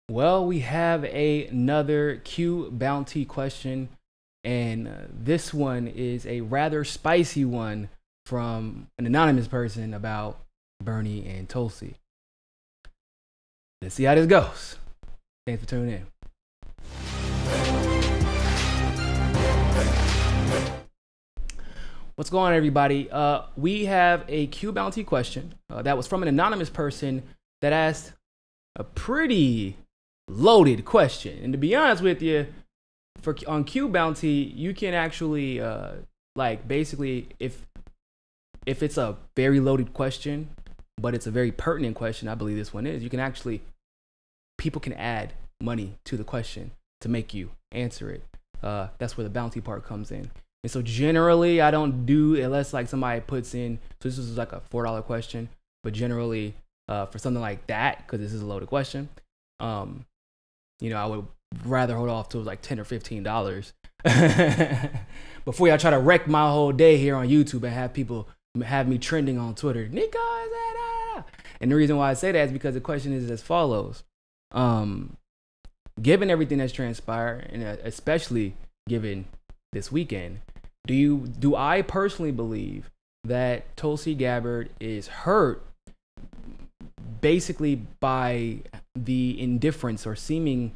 Well, we have another Qbounti question, and this one is a rather spicy one from an anonymous person about Bernie and Tulsi. Let's see how this goes. Thanks for tuning in. What's going on, everybody? We have a Qbounti question that was from an anonymous person that asked a pretty loaded question. And to be honest with you, on Qbounti, you can actually basically if it's a very loaded question, but it's a very pertinent question, I believe this one is, you can actually, people can add money to the question to make you answer it. That's where the bounty part comes in. And so generally I don't do, unless like somebody puts in, so this is like a $4 question, but generally for something like that, because this is a loaded question, I would rather hold off to like $10 or $15 before y'all try to wreck my whole day here on YouTube and have people have me trending on Twitter. Niko is that? And the reason why I say that is because the question is as follows. Given everything that's transpired, and especially given this weekend, do I personally believe that Tulsi Gabbard is hurt basically by the indifference or seeming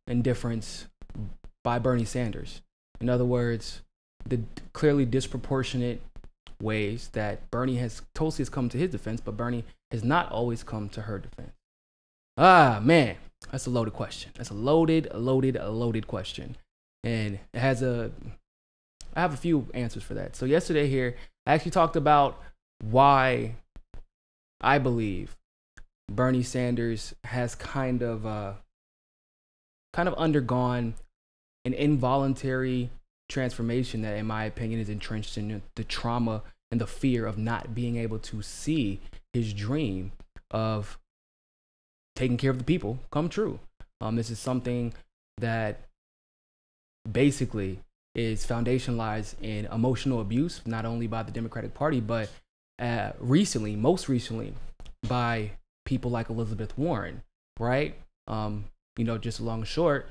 indifference by Bernie Sanders? In other words, the clearly disproportionate ways that Tulsi has come to his defense, but Bernie has not always come to her defense. Man, that's a loaded question. That's a loaded question. And I have a few answers for that. So yesterday here, I actually talked about why I believe Bernie Sanders has kind of undergone an involuntary transformation that, in my opinion, is entrenched in the trauma and the fear of not being able to see his dream of taking care of the people come true. This is something that basically is foundationalized in emotional abuse, not only by the Democratic Party, but most recently by people like Elizabeth Warren, right? Just long and short,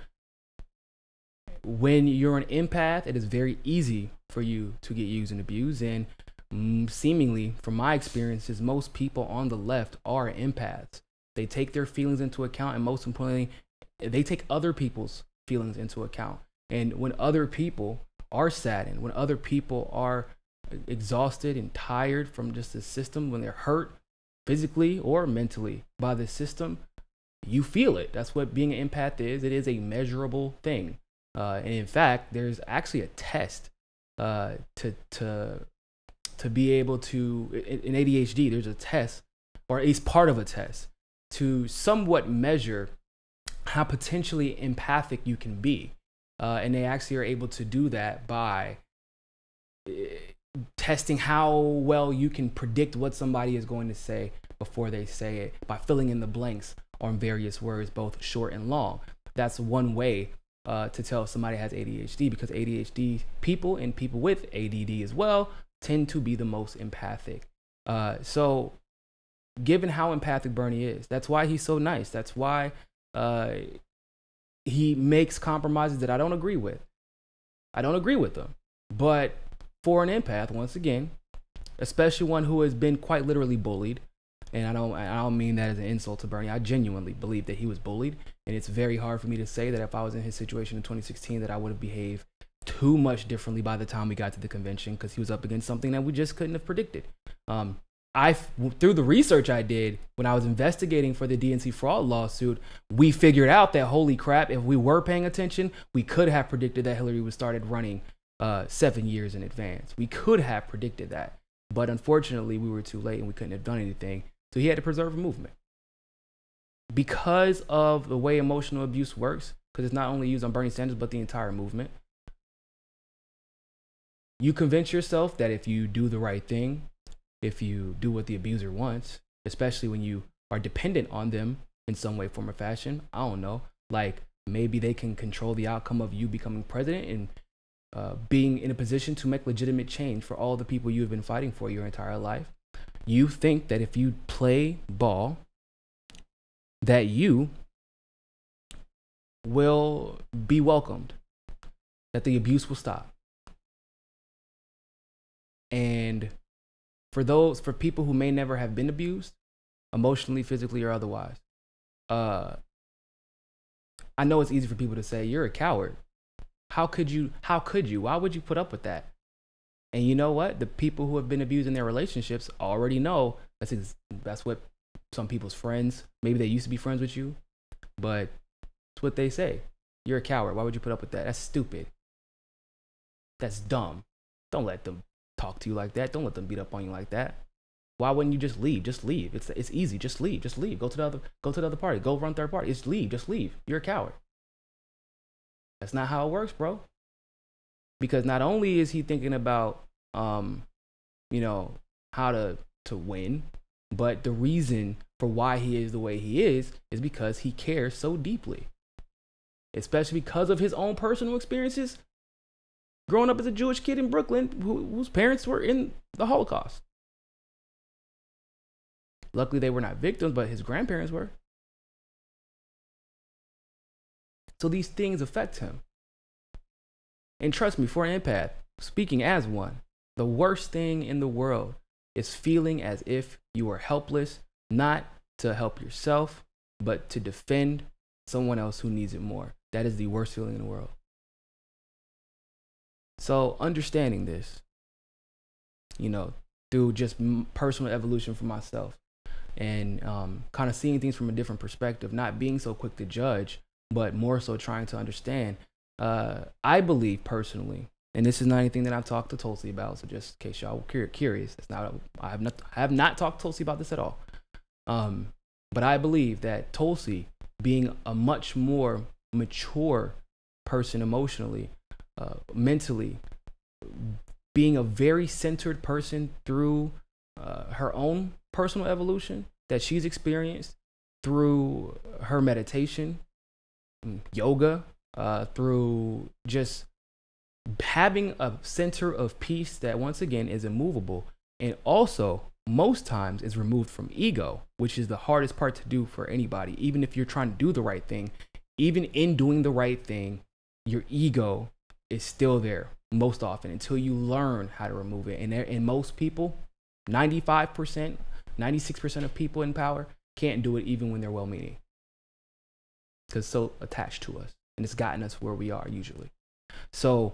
when you're an empath, it is very easy for you to get used and abused. And seemingly, from my experiences, most people on the left are empaths. They take their feelings into account, and most importantly, they take other people's feelings into account. And when other people are saddened, when other people are exhausted and tired from just the system, when they're hurt physically or mentally by the system, you feel it. That's what being an empath is. It is a measurable thing. And in fact, there's actually a test to be able to, in ADHD, there's a test, or at least part of a test, to somewhat measure how potentially empathic you can be. And they actually are able to do that by testing how well you can predict what somebody is going to say before they say it, by filling in the blanks on various words, both short and long. That's one way to tell if somebody has ADHD, because ADHD people and people with ADD as well tend to be the most empathic. So given how empathic Bernie is, that's why he's so nice. That's why he makes compromises that I don't agree with. I don't agree with them. But for an empath, once again, especially one who has been quite literally bullied, and I don't mean that as an insult to Bernie. I genuinely believe that he was bullied, and it's very hard for me to say that if I was in his situation in 2016 that I would have behaved too much differently by the time we got to the convention, because he was up against something that we just couldn't have predicted. Through the research I did when I was investigating for the DNC fraud lawsuit, we figured out that, holy crap, if we were paying attention, we could have predicted that Hillary was started running 7 years in advance. We could have predicted that, but unfortunately we were too late and we couldn't have done anything. So he had to preserve a movement. Because of the way emotional abuse works, because it's not only used on Bernie Sanders, but the entire movement, you convince yourself that if you do the right thing, if you do what the abuser wants, especially when you are dependent on them in some way, form, or fashion, I don't know, like maybe they can control the outcome of you becoming president and being in a position to make legitimate change for all the people you have been fighting for your entire life. You think that if you play ball, that you will be welcomed, that the abuse will stop. And for people who may never have been abused, emotionally, physically, or otherwise, I know it's easy for people to say, you're a coward. How could you? Why would you put up with that? And you know what? The people who have been abused in their relationships already know that's what some people's friends, maybe they used to be friends with you, but it's what they say. You're a coward. Why would you put up with that? That's stupid. That's dumb. Don't let them talk to you like that. Don't let them beat up on you like that. Why wouldn't you just leave? Just leave. It's easy. Just leave. Just leave. Go to the other party. Go run third party. Just leave. Just leave. You're a coward. That's not how it works, bro. Because not only is he thinking about how to win, but the reason for why he is the way he is because he cares so deeply. Especially because of his own personal experiences growing up as a Jewish kid in Brooklyn whose parents were in the Holocaust. Luckily, they were not victims, but his grandparents were. So these things affect him. And trust me, for an empath, speaking as one, the worst thing in the world is feeling as if you are helpless, not to help yourself, but to defend someone else who needs it more. That is the worst feeling in the world. So understanding this, through just personal evolution for myself and kind of seeing things from a different perspective, not being so quick to judge, but more so trying to understand. I believe personally, and this is not anything that I've talked to Tulsi about, so just in case y'all were curious, I have not talked to Tulsi about this at all. But I believe that Tulsi, being a much more mature person emotionally, mentally, being a very centered person through her own personal evolution that she's experienced through her meditation, yoga, through just having a center of peace that once again is immovable, and also most times is removed from ego, which is the hardest part to do for anybody. Even if you're trying to do the right thing, even in doing the right thing, your ego is still there most often until you learn how to remove it. And most people, 95%, 96% of people in power can't do it even when they're well-meaning, because it's so attached to us, and it's gotten us where we are usually. So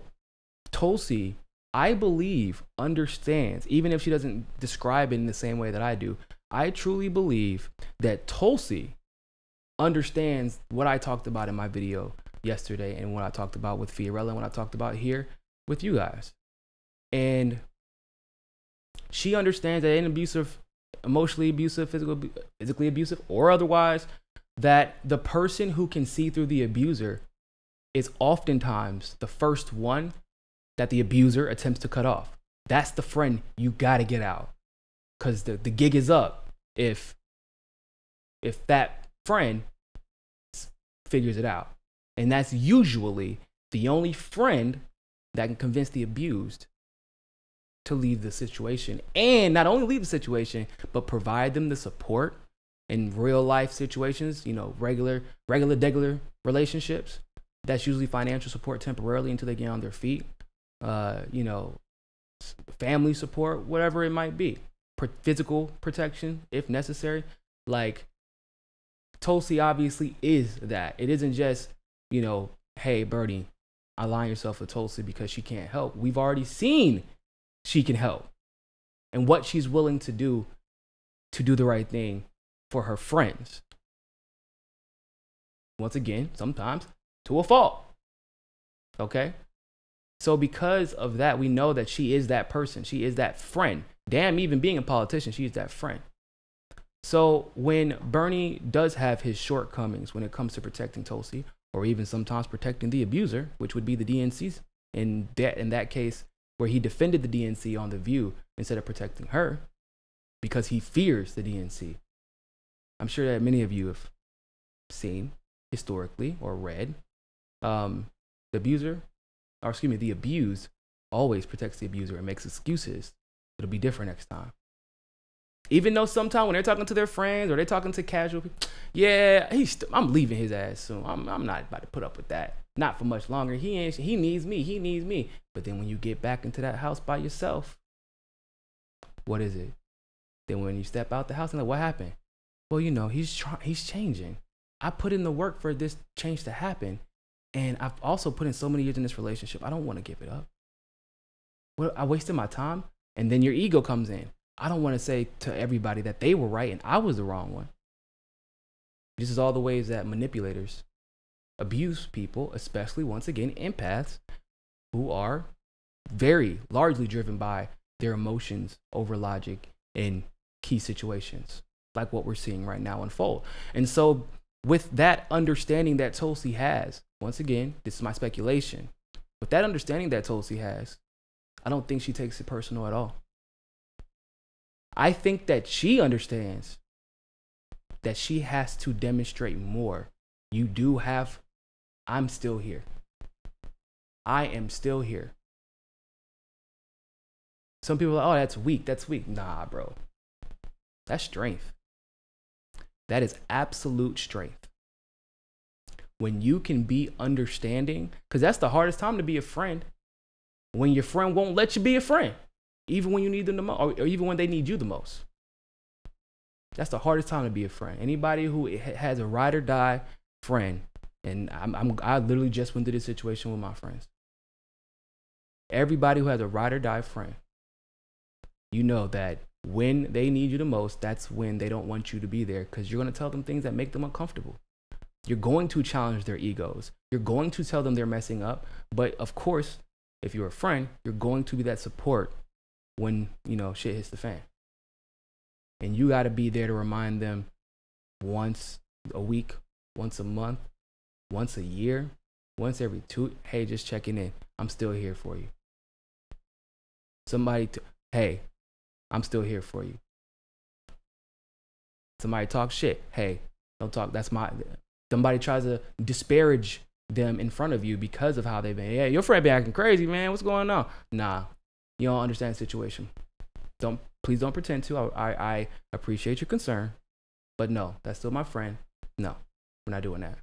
Tulsi, I believe, understands, even if she doesn't describe it in the same way that I do, I truly believe that Tulsi understands what I talked about in my video yesterday, and what I talked about with Fiorella, and what I talked about here with you guys. And she understands that in abusive, emotionally abusive, physically abusive, or otherwise, that the person who can see through the abuser is oftentimes the first one that the abuser attempts to cut off. That's the friend you gotta get out, because the gig is up if that friend figures it out. And that's usually the only friend that can convince the abused to leave the situation, and not only leave the situation, but provide them the support in real life situations, regular relationships. That's usually financial support temporarily until they get on their feet, family support, whatever it might be, physical protection if necessary. Like, Tulsi obviously is that. It isn't just, hey, Bernie, align yourself with Tulsi because she can't help. We've already seen she can help, and what she's willing to do the right thing for her friends. Once again, sometimes to a fault. Okay? So because of that, we know that she is that person. She is that friend. Damn, even being a politician, she is that friend. So when Bernie does have his shortcomings when it comes to protecting Tulsi, or even sometimes protecting the abuser, which would be the DNCs, in that case, where he defended the DNC on The View instead of protecting her because he fears the DNC. I'm sure that many of you have seen historically or read the abused always protects the abuser and makes excuses. It'll be different next time. Even though sometimes when they're talking to their friends or they're talking to casual people, yeah, I'm leaving his ass soon. I'm not about to put up with that. Not for much longer. He needs me. He needs me. But then when you get back into that house by yourself, what is it? Then when you step out the house and like, what happened? Well, you know, he's changing. I put in the work for this change to happen. And I've also put in so many years in this relationship. I don't want to give it up. Well, I wasted my time. And then your ego comes in. I don't want to say to everybody that they were right and I was the wrong one. This is all the ways that manipulators abuse people, especially, once again, empaths who are very largely driven by their emotions over logic in key situations, like what we're seeing right now unfold. And so with that understanding that Tulsi has, once again, this is my speculation, with that understanding that Tulsi has, I don't think she takes it personal at all. I think that she understands that she has to demonstrate more. You do have, I'm still here. I am still here. Some people are like, oh, that's weak. That's weak. Nah, bro. That's strength. That is absolute strength. When you can be understanding, because that's the hardest time to be a friend. When your friend won't let you be a friend, even when you need them the most, or even when they need you the most. That's the hardest time to be a friend. Anybody who has a ride or die friend, and I literally just went through this situation with my friends. Everybody who has a ride or die friend, you know that when they need you the most, that's when they don't want you to be there, because you're going to tell them things that make them uncomfortable. You're going to challenge their egos. You're going to tell them they're messing up. But of course, if you're a friend, you're going to be that support when, you know, shit hits the fan. And you got to be there to remind them once a week, once a month, once a year, once every 2, hey, just checking in. I'm still here for you. Hey, I'm still here for you. Somebody talk shit. Hey, don't talk. Somebody tries to disparage them in front of you because of how they've been. Yeah, your friend be acting crazy, man. What's going on? Nah, you don't understand the situation. Please don't pretend to. I appreciate your concern, but no, that's still my friend. No, we're not doing that.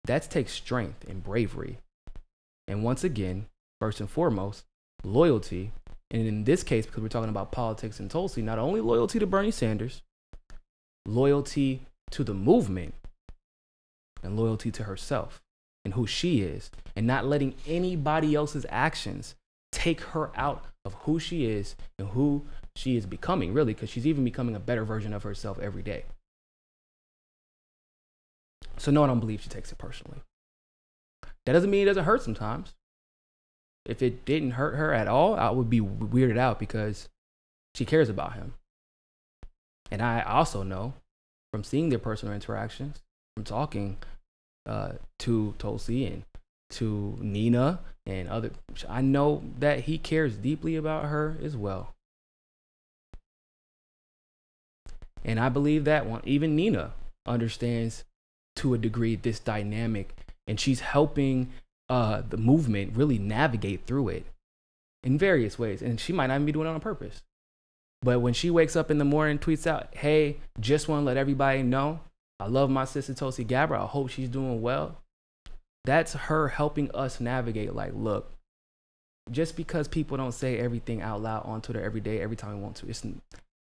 That takes strength and bravery. And once again, first and foremost, loyalty. And in this case, because we're talking about politics and Tulsi, not only loyalty to Bernie Sanders, loyalty to the movement, and loyalty to herself and who she is, and not letting anybody else's actions take her out of who she is and who she is becoming, really, because she's even becoming a better version of herself every day. So no, I don't believe she takes it personally. That doesn't mean it doesn't hurt sometimes. If it didn't hurt her at all, I would be weirded out because she cares about him. And I also know from seeing their personal interactions, from talking to Tulsi and to Nina and other, I know that he cares deeply about her as well. And I believe that one, even Nina understands to a degree this dynamic, and she's helping the movement really navigate through it in various ways. And she might not even be doing it on purpose. But when she wakes up in the morning, tweets out, hey, just want to let everybody know, I love my sister Tulsi Gabbard. I hope she's doing well. That's her helping us navigate. Like, look, just because people don't say everything out loud on Twitter every day, every time we want to,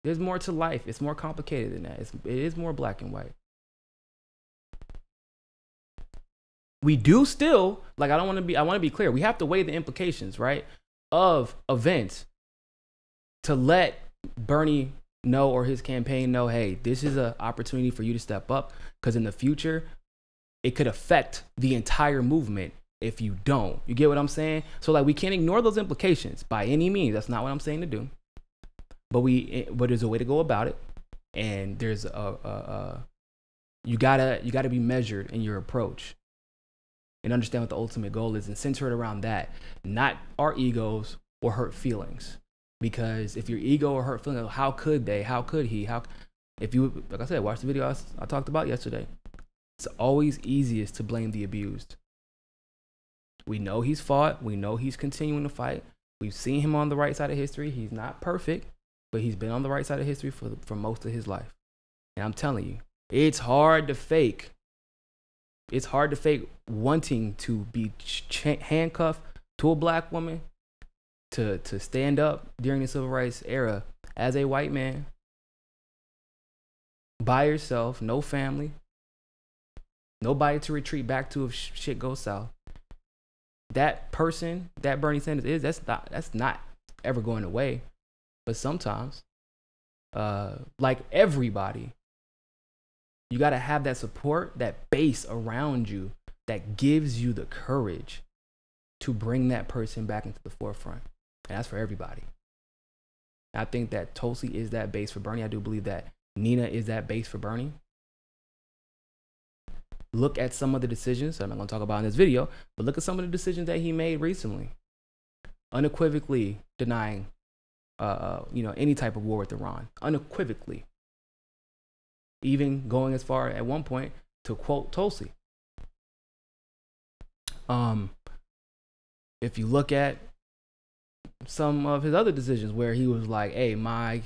there's more to life. It's more complicated than that. It is more black and white. We do still, like, I want to be clear. We have to weigh the implications, right, of events to let Bernie know, or his campaign know, hey, this is an opportunity for you to step up, because in the future, it could affect the entire movement if you don't. You get what I'm saying? So, like, we can't ignore those implications by any means. That's not what I'm saying to do. But there's a way to go about it, and there's you gotta be measured in your approach and understand what the ultimate goal is and center it around that, not our egos or hurt feelings. Because if your ego or hurt feelings, how could he, if you, like I said, watch the video I talked about yesterday. It's always easiest to blame the abused. We know he's fought. We know he's continuing to fight. We've seen him on the right side of history. He's not perfect. but he's been on the right side of history for most of his life. And I'm telling you, it's hard to fake. It's hard to fake wanting to be handcuffed to a black woman, to stand up during the civil rights era as a white man, by yourself, no family, nobody to retreat back to if shit goes south. That person that Bernie Sanders is, that's not ever going away. But sometimes, like everybody, you got to have that support, that base around you that gives you the courage to bring that person back into the forefront. And that's for everybody. I think that Tulsi is that base for Bernie. I do believe that Nina is that base for Bernie. Look at some of the decisions I'm not going to talk about in this video, but look at some of the decisions that he made recently. Unequivocally denying, any type of war with Iran. Unequivocally. Even going as far at one point to quote Tulsi. If you look at some of his other decisions where he was like, hey, my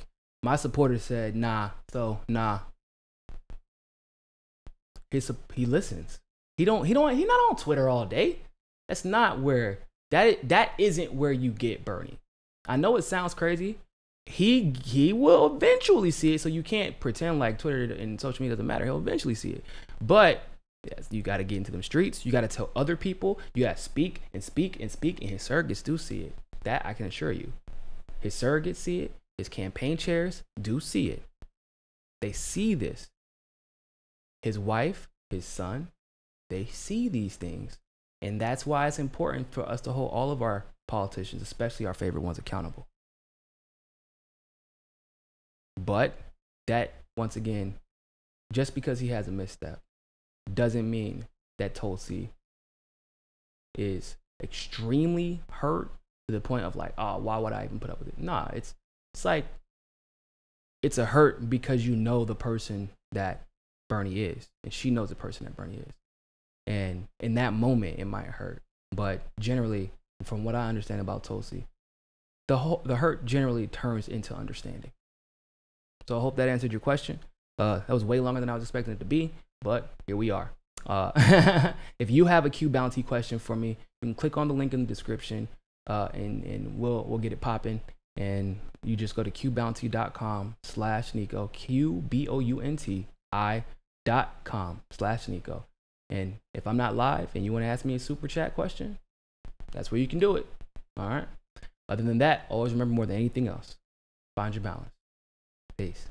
supporters said nah, so nah. He listens. He's not on Twitter all day. That's not where that isn't where you get Bernie. I know it sounds crazy. He will eventually see it, so you can't pretend like Twitter and social media doesn't matter. He'll eventually see it. But yes, you got to get into them streets. You got to tell other people. You got to speak and speak and speak, and his surrogates do see it. That I can assure you. His surrogates see it. His campaign chairs do see it. They see this. His wife, his son, they see these things. And that's why it's important for us to hold all of our politicians, especially our favorite ones, accountable. But that, once again, just because he has a misstep doesn't mean that Tulsi is extremely hurt to the point of like, oh, why would I even put up with it? Nah, it's like, it's a hurt because you know the person that Bernie is, and she knows the person that Bernie is. And in that moment, it might hurt. But generally, from what I understand about Tulsi, the hurt generally turns into understanding. So I hope that answered your question. That was way longer than I was expecting it to be, but here we are. If you have a Qbounti question for me, you can click on the link in the description, and we'll get it popping. And you just go to qbounti.com/Niko, QBOUNTI.com/Niko. And if I'm not live and you want to ask me a super chat question, that's where you can do it. All right. Other than that, always remember, more than anything else, find your balance. Peace.